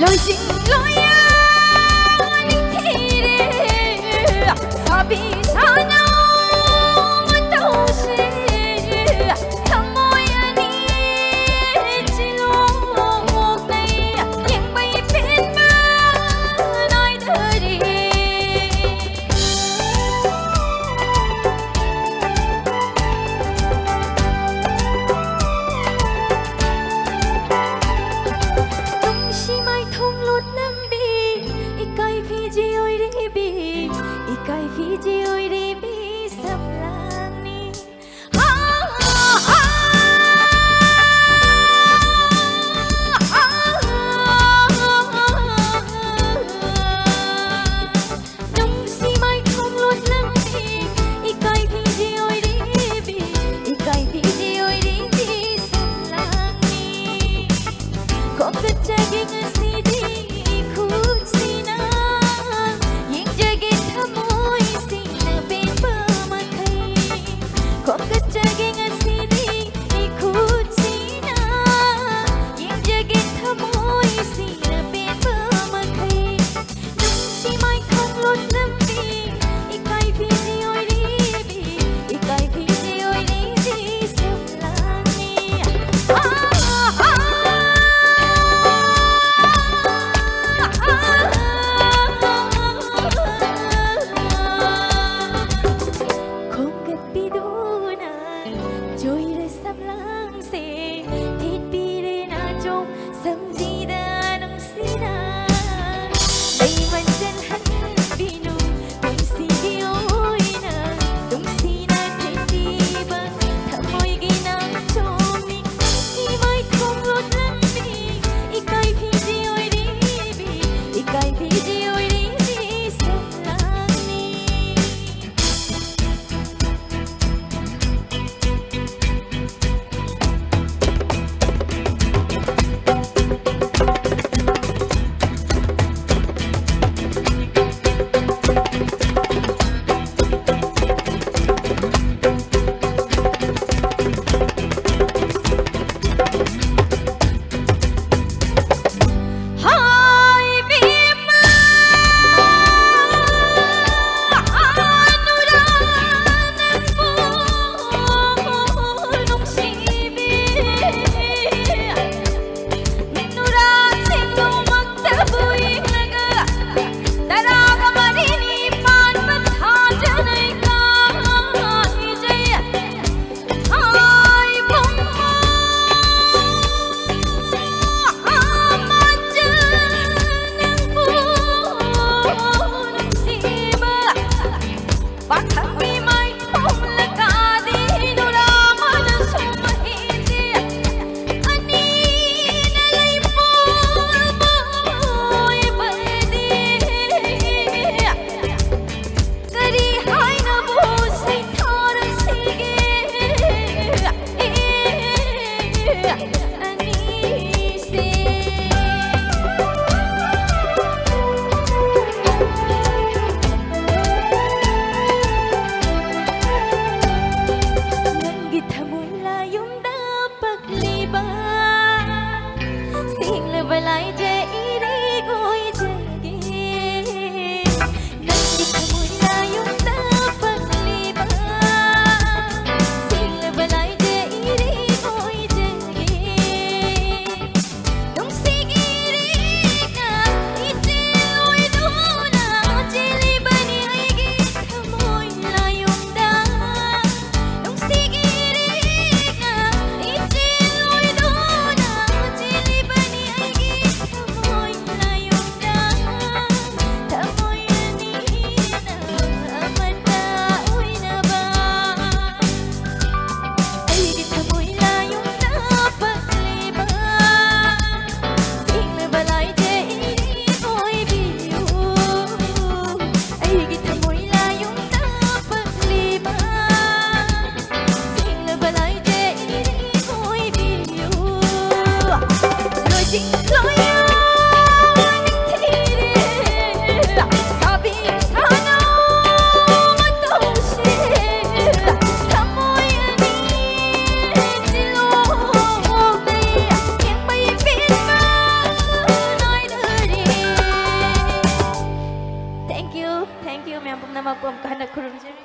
Loijing Loya Ningthire Sabi sana matausi Thamoy ani chilong nay Yang bay pin ba nói dhari Ikai Fiji oi đi bi sập lang ni Nung si mai không lót lắm đi Ikai Fiji oi đi bi Ikai Fiji oi đi bi sập lang ni Có cái trái kinh si đi khút si na Những trái kinh thầm Có cái trái kinh si đi khút si na Những trái kinh thầm môi si na bên bờ mà thấy Nung si mai không lót lắm đi Ikai Fiji oi đi bi Ikai Fiji oi đi bi sập lang ni Không gặp bi Joy ra sắp lang se thiết bi re na trong sâm di da nung si na đây man chân hắn bi nung nung si di oi na nung si na thiết bi ba thầm môi ghi nang trong mi si mai không lót lắm bi ikai Fiji oi đi bi ikai Fiji oi đi bi sắp lang ni Lại dễ đi gối chegi Nanti kamu layung dapat liba Sila balai dễ đi gối chegi Dong sigiri ka isiloi duna Chili bani aigi kamu layung da Dong sigiri ka isiloi duna Chili bani aigi มากวมกันนะครูใช่ไหม